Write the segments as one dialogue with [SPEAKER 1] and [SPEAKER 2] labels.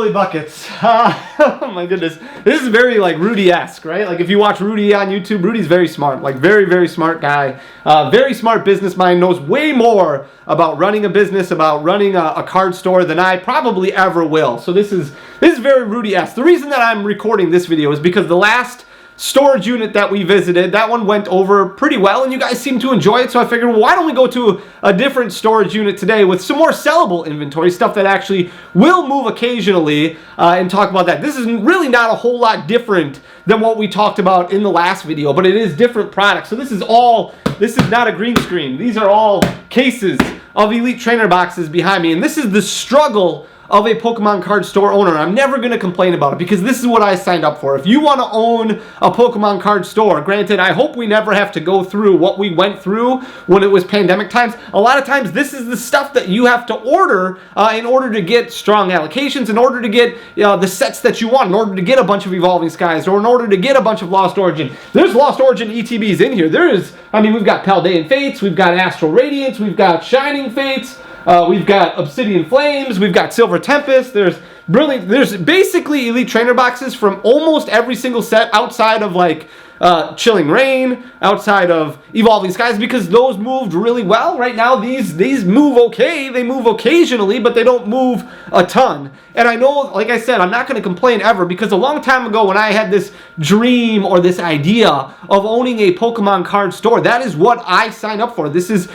[SPEAKER 1] Billy Buckets. Oh my goodness. This is very like Rudy-esque, right? Like if you watch Rudy on YouTube, Rudy's very smart, like very, very smart guy. Very smart business mind, knows way more about running a business, about running a card store than I probably ever will. So this is very Rudy-esque. The reason that I'm recording this video is because the last storage unit that we visited, that one went over pretty well and you guys seem to enjoy it, so I figured, well, why don't we go to a different storage unit today with some more sellable inventory, stuff that actually will move occasionally, and talk about that. This is really not a whole lot different than what we talked about in the last video, but it is different products. So this is not a green screen. These are all cases of Elite Trainer boxes behind me, and this is the struggle of a Pokemon card store owner. I'm never going to complain about it because this is what I signed up for. If you want to own a Pokemon card store, granted, I hope we never have to go through what we went through when it was pandemic times. A lot of times this is the stuff that you have to order in order to get strong allocations, in order to get the sets that you want, in order to get a bunch of Evolving Skies, or in order to get a bunch of Lost Origin. There's Lost Origin ETBs in here. We've got Paldean Fates, we've got Astral Radiance, we've got Shining Fates, we've got Obsidian Flames, we've got Silver Tempest, there's basically Elite Trainer boxes from almost every single set outside of like Chilling Rain, outside of Evolving Skies, because those moved really well. Right now these move okay, they move occasionally, but they don't move a ton. And I know, like I said, I'm not going to complain ever, because a long time ago when I had this dream or this idea of owning a Pokemon card store, that is what I signed up for. This is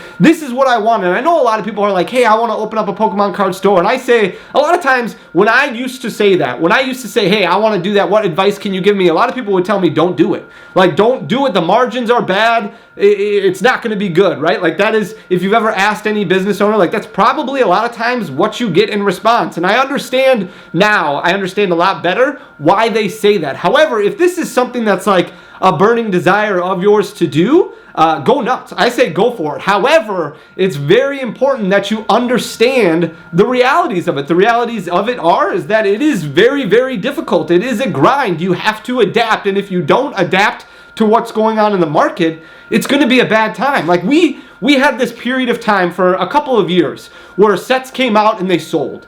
[SPEAKER 1] what I want. And I know a lot of people are like, hey, I want to open up a Pokemon card store. And I say, a lot of times when I used to say that, when I used to say, hey, I want to do that, what advice can you give me? A lot of people would tell me, don't do it. Like, don't do it. The margins are bad. It's not going to be good, right? Like, that is, if you've ever asked any business owner, like, that's probably a lot of times what you get in response. And I understand now, I understand a lot better why they say that. However, if this is something that's like a burning desire of yours to do, go nuts. I say go for it. However, it's very important that you understand the realities of it. The realities of it is that it is very, very difficult. It is a grind. You have to adapt. And if you don't adapt to what's going on in the market, it's going to be a bad time. Like we had this period of time for a couple of years where sets came out and they sold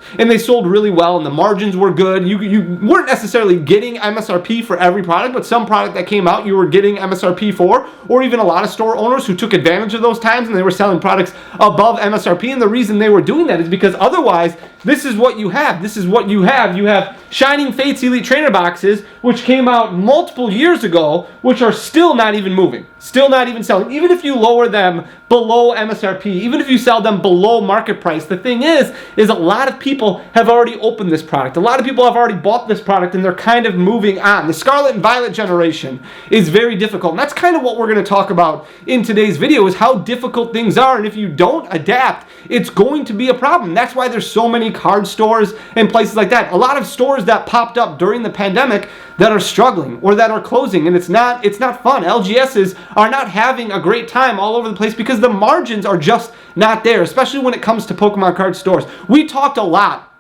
[SPEAKER 1] really well, and the margins were good. You weren't necessarily getting MSRP for every product, but some product that came out you were getting MSRP for, or even a lot of store owners who took advantage of those times and they were selling products above MSRP. And the reason they were doing that is because otherwise, this is what you have. You have Shining Fates Elite Trainer boxes, which came out multiple years ago, which are still not even moving, still not even selling. Even if you lower them below MSRP, even if you sell them below market price, the thing is a lot of people have already opened this product. A lot of people have already bought this product and they're kind of moving on. The Scarlet and Violet generation is very difficult. And that's kind of what we're going to talk about in today's video, is how difficult things are. And if you don't adapt, it's going to be a problem. That's why there's so many card stores and places like that. A lot of stores that popped up during the pandemic that are struggling or that are closing, and it's not fun. LGSs are not having a great time all over the place because the margins are just not there, especially when it comes to Pokemon card stores. We talked a lot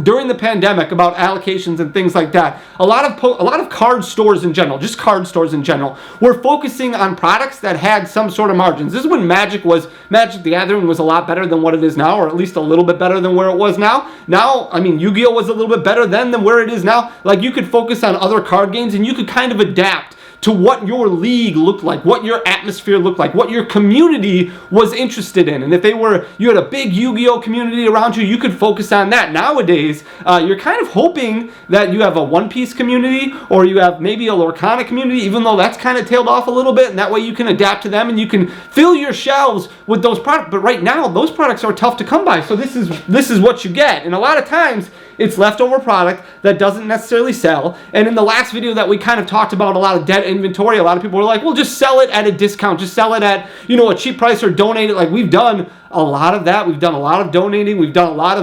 [SPEAKER 1] during the pandemic about allocations and things like that. A lot of card stores in general, just card stores in general, were focusing on products that had some sort of margins. This is when Magic the Gathering was a lot better than what it is now, or at least a little bit better than where it was now. Now, I mean, Yu-Gi-Oh was a little bit better then than where it is now. Like, you could focus on other card games and you could kind of adapt to what your league looked like, what your atmosphere looked like, what your community was interested in. And if you had a big Yu-Gi-Oh community around you, you could focus on that. Nowadays, you're kind of hoping that you have a One Piece community, or you have maybe a Lorcana community, even though that's kind of tailed off a little bit, and that way you can adapt to them and you can fill your shelves with those products. But right now, those products are tough to come by, so this is what you get. And a lot of times, it's leftover product that doesn't necessarily sell. And in the last video that we kind of talked about a lot of dead inventory, a lot of people were like, well, just sell it at a discount. Just sell it at, a cheap price, or donate it. Like, we've done a lot of that. We've done a lot of donating. We've done a lot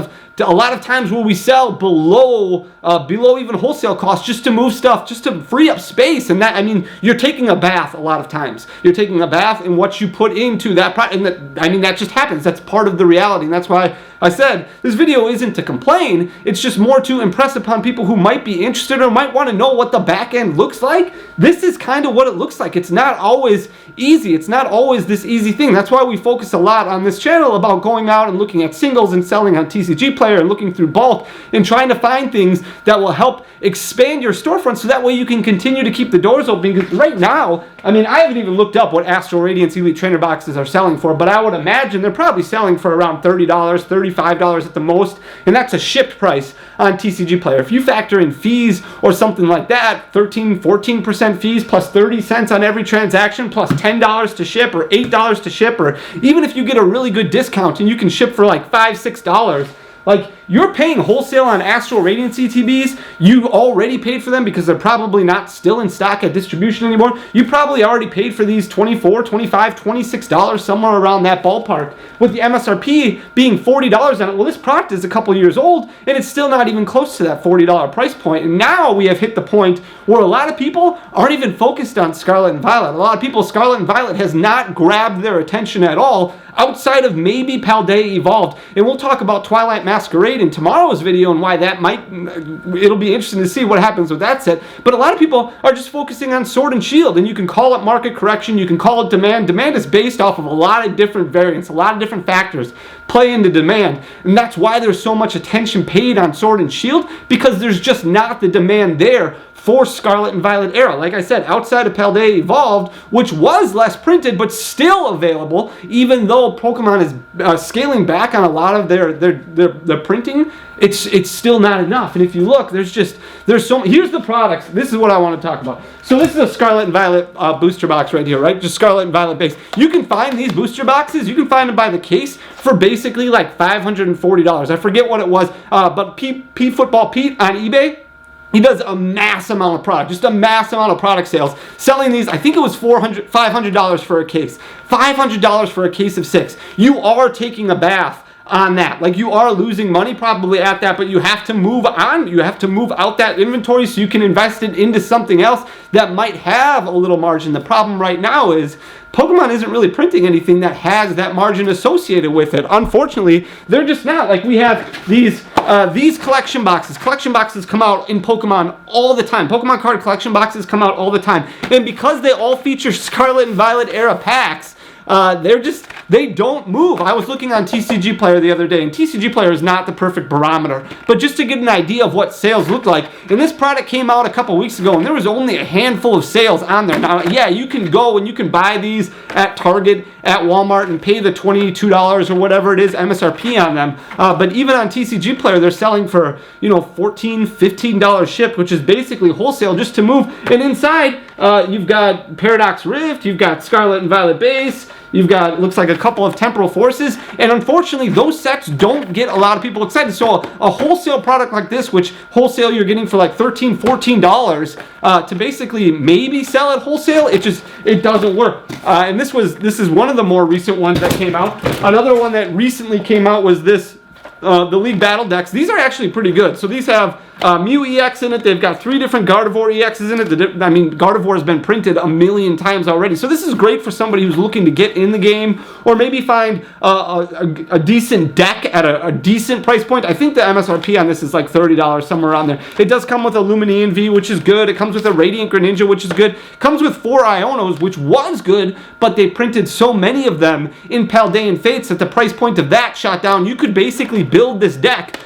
[SPEAKER 1] of times where we sell below even wholesale costs, just to move stuff, just to free up space. And that, I mean, you're taking a bath a lot of times. You're taking a bath in what you put into that product. And that just happens. That's part of the reality. And that's why I said this video isn't to complain. It's just more to impress upon people who might be interested or might want to know what the back end looks like. This is kind of what it looks like. It's not always easy. It's not always this easy thing. That's why we focus a lot on this channel about going out and looking at singles and selling on TCG platforms Player and looking through bulk and trying to find things that will help expand your storefront so that way you can continue to keep the doors open. Because right now, I mean, I haven't even looked up what Astral Radiance Elite Trainer boxes are selling for, but I would imagine they're probably selling for around $30, $35 at the most, and that's a shipped price on TCG Player. If you factor in fees or something like that, 13, 14% fees plus 30 cents on every transaction plus $10 to ship or $8 to ship, or even if you get a really good discount and you can ship for like $5, $6, like, you're paying wholesale on Astral Radiance ETBs. You already paid for them because they're probably not still in stock at distribution anymore. You probably already paid for these $24, $25, $26, somewhere around that ballpark, with the MSRP being $40 on it. Well, this product is a couple years old, and it's still not even close to that $40 price point. And now we have hit the point where a lot of people aren't even focused on Scarlet and Violet. A lot of people, Scarlet and Violet has not grabbed their attention at all, outside of maybe Paldea Evolved. And we'll talk about Twilight Masquerade in tomorrow's video and why that might, it'll be interesting to see what happens with that set. But a lot of people are just focusing on Sword and Shield, and you can call it market correction, you can call it demand. Demand is based off of a lot of different variants, a lot of different factors play into demand, and that's why there's so much attention paid on Sword and Shield, because there's just not the demand there for Scarlet and Violet era. Like I said, outside of Paldea Evolved, which was less printed but still available, even though Pokemon is scaling back on a lot of their printing, it's still not enough. And if you look, there's so many. Here's the products. This is what I want to talk about. So this is a Scarlet and Violet booster box right here, right? Just Scarlet and Violet base. You can find these booster boxes. You can find them by the case for basically like $540. I forget what it was, but P Football Pete on eBay, he does a mass amount of product, just a mass amount of product sales, selling these. I think it was $500 for a case. $500 for a case of 6. You are taking a bath on that. Like, you are losing money probably at that, but you have to move on. You have to move out that inventory so you can invest it into something else that might have a little margin. The problem right now is Pokemon isn't really printing anything that has that margin associated with it. Unfortunately, they're just not. Like, we have these collection boxes. Collection boxes come out in Pokemon all the time. Pokemon card collection boxes come out all the time. And because they all feature Scarlet and Violet era packs, they don't move. I was looking on TCG Player the other day, and TCG Player is not the perfect barometer, but just to get an idea of what sales look like, and this product came out a couple weeks ago, and there was only a handful of sales on there. Now, yeah, you can go and you can buy these at Target, at Walmart, and pay the $22 or whatever it is MSRP on them, but even on TCG Player, they're selling for, $14, $15 shipped, which is basically wholesale just to move. And inside, you've got Paradox Rift, you've got Scarlet and Violet base, you've got, looks like, a couple of Temporal Forces, and unfortunately those sets don't get a lot of people excited. So a wholesale product like this, which wholesale you're getting for like $13, $14, to basically maybe sell at wholesale, it doesn't work. And this is one of the more recent ones that came out. Another one that recently came out was this, the League Battle decks. These are actually pretty good. So these have Mew EX in it. They've got 3 different Gardevoir EXs in it. Gardevoir has been printed a million times already. So this is great for somebody who's looking to get in the game or maybe find a decent deck at a decent price point. I think the MSRP on this is like $30, somewhere around there. It does come with a Lumineon V, which is good. It comes with a Radiant Greninja, which is good. It comes with 4 Ionos, which was good, but they printed so many of them in Paldean Fates that the price point of that shot down. You could basically build this deck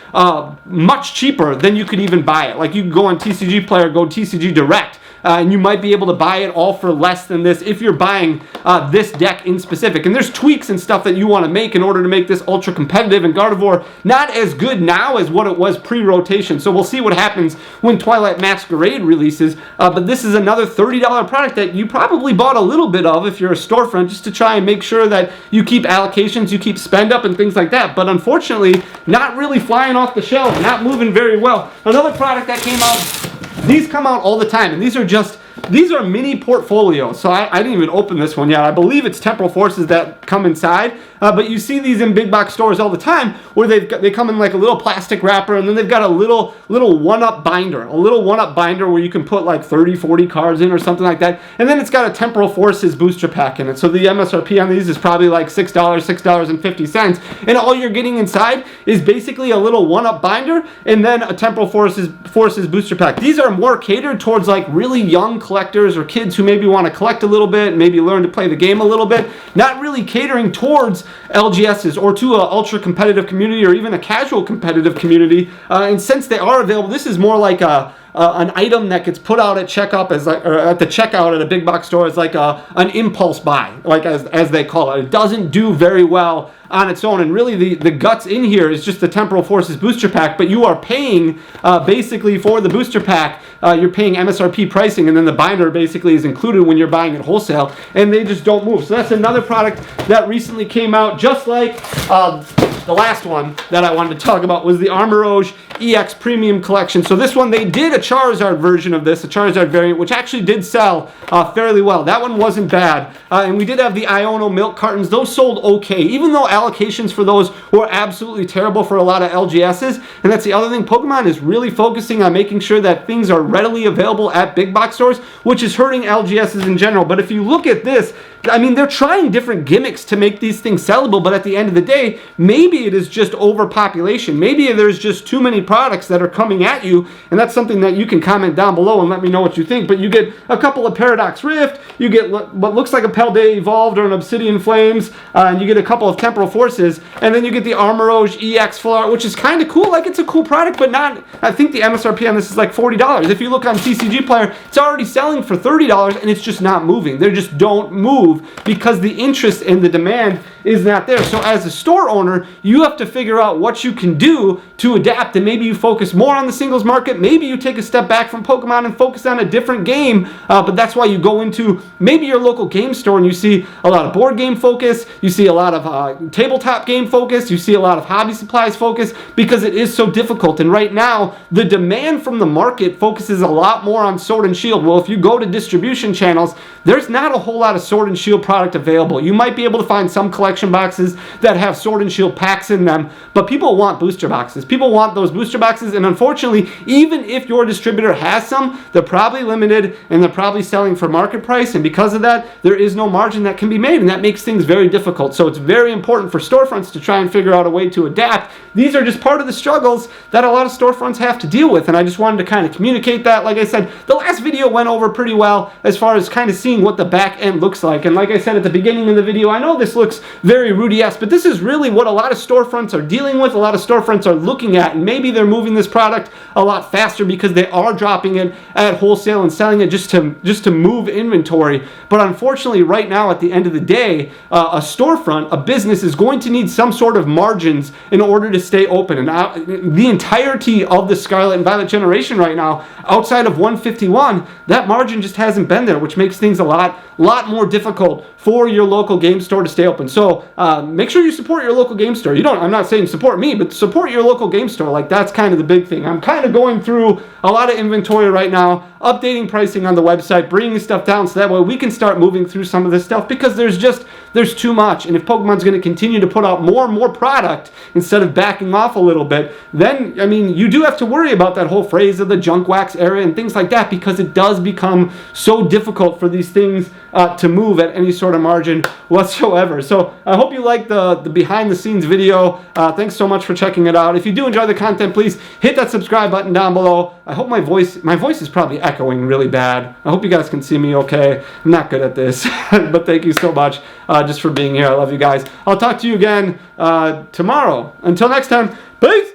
[SPEAKER 1] much cheaper than you could even buy it. Like, you can go on TCG Player, go TCG Direct, and you might be able to buy it all for less than this if you're buying this deck in specific. And there's tweaks and stuff that you want to make in order to make this ultra competitive, and Gardevoir not as good now as what it was pre-rotation. So we'll see what happens when Twilight Masquerade releases, but this is another $30 product that you probably bought a little bit of if you're a storefront, just to try and make sure that you keep allocations, you keep spend up and things like that. But unfortunately, not really flying off the shelf, not moving very well. Another product that came out, these come out all the time, and these are mini portfolios. So I didn't even open this one yet. I believe it's Temporal Forces that come inside, but you see these in big box stores all the time, where they come in like a little plastic wrapper, and then they've got a little one-up binder, where you can put like 30, 40 cards in or something like that, and then it's got a Temporal Forces booster pack in it. So the MSRP on these is probably like $6, $6.50, and all you're getting inside is basically a little one-up binder and then a Temporal Forces booster pack. These are more catered towards like really young collectors or kids who maybe want to collect a little bit, maybe learn to play the game a little bit, not really catering towards LGSs or to an ultra competitive community or even a casual competitive community. And since they are available, this is more like an item that gets put out at checkout or at the checkout at a big box store as like an impulse buy, like as they call it. It doesn't do very well on its own, and really the guts in here is just the Temporal Forces booster pack, but you are paying basically for the booster pack, you're paying MSRP pricing, and then the binder basically is included when you're buying it wholesale, and they just don't move. So that's another product that recently came out, just like the last one that I wanted to talk about was the Armorage EX Premium Collection. So this one, they did a Charizard version of this, a Charizard variant, which actually did sell fairly well. That one wasn't bad. And we did have the Iono milk cartons. Those sold okay, even though allocations for those were absolutely terrible for a lot of LGSs. And that's the other thing. Pokemon is really focusing on making sure that things are readily available at big box stores, which is hurting LGSs in general. But if you look at this, I mean, they're trying different gimmicks to make these things sellable, but at the end of the day, maybe it is just overpopulation. Maybe there's just too many products that are coming at you, and that's something that you can comment down below and let me know what you think. But you get a couple of Paradox Rift, you get what looks like a Paldea Evolved or an Obsidian Flames, and you get a couple of Temporal Forces, and then you get the Armorage EX Full Art, which is kind of cool. Like, it's a cool product, but not, I think the MSRP on this is like $40. If you look on TCG Player, it's already selling for $30, and it's just not moving. They just don't move because the interest and the demand is not there. So as a store owner, you have to figure out what you can do to adapt, and maybe you focus more on the singles market. Maybe you take a step back from Pokemon and focus on a different game, but that's why you go into maybe your local game store and you see a lot of board game focus, you see a lot of tabletop game focus, you see a lot of hobby supplies focus, because it is so difficult. And right now, the demand from the market focuses a lot more on Sword and Shield. Well, if you go to distribution channels, there's not a whole lot of Sword and Shield product available. You might be able to find some collection boxes that have Sword and Shield packs in them, but people want booster boxes. People want those booster boxes, and unfortunately, even if your distributor has some, they're probably limited and they're probably selling for market price, and because of that, there is no margin that can be made, and that makes things very difficult. So it's very important for storefronts to try and figure out a way to adapt. These are just part of the struggles that a lot of storefronts have to deal with, and I just wanted to kind of communicate that. Like I said, the last video went over pretty well as far as kind of seeing what the back end looks like, and like I said at the beginning of the video, I know this looks very Rudy-esque, but this is really what a lot of storefronts are dealing with, a lot of storefronts are looking at, and maybe they're moving this product a lot faster because they are dropping it at wholesale and selling it just to move inventory. But unfortunately, right now, at the end of the day, a storefront, a business, is going to need some sort of margins in order to stay open. And the entirety of the Scarlet and Violet generation right now, outside of 151, that margin just hasn't been there, which makes things a lot more difficult for your local game store to stay open. So make sure you support your local game store. I'm not saying support me, but support your local game store. Like, that's kind of the big thing. I'm kind of going through a lot of inventory right now, updating pricing on the website, bringing stuff down so that way we can start moving through some of this stuff, because there's too much. And if Pokemon's going to continue to put out more and more product instead of backing off a little bit, then, I mean, you do have to worry about that whole phrase of the junk wax era and things like that, because it does become so difficult for these things to move at any sort of margin whatsoever. So I hope you like the behind the scenes video. Thanks so much for checking it out. If you do enjoy the content, please hit that subscribe button down below. I hope my voice is probably echoing really bad. I hope you guys can see me okay. I'm not good at this, but thank you so much just for being here. I love you guys. I'll talk to you again tomorrow. Until next time, peace!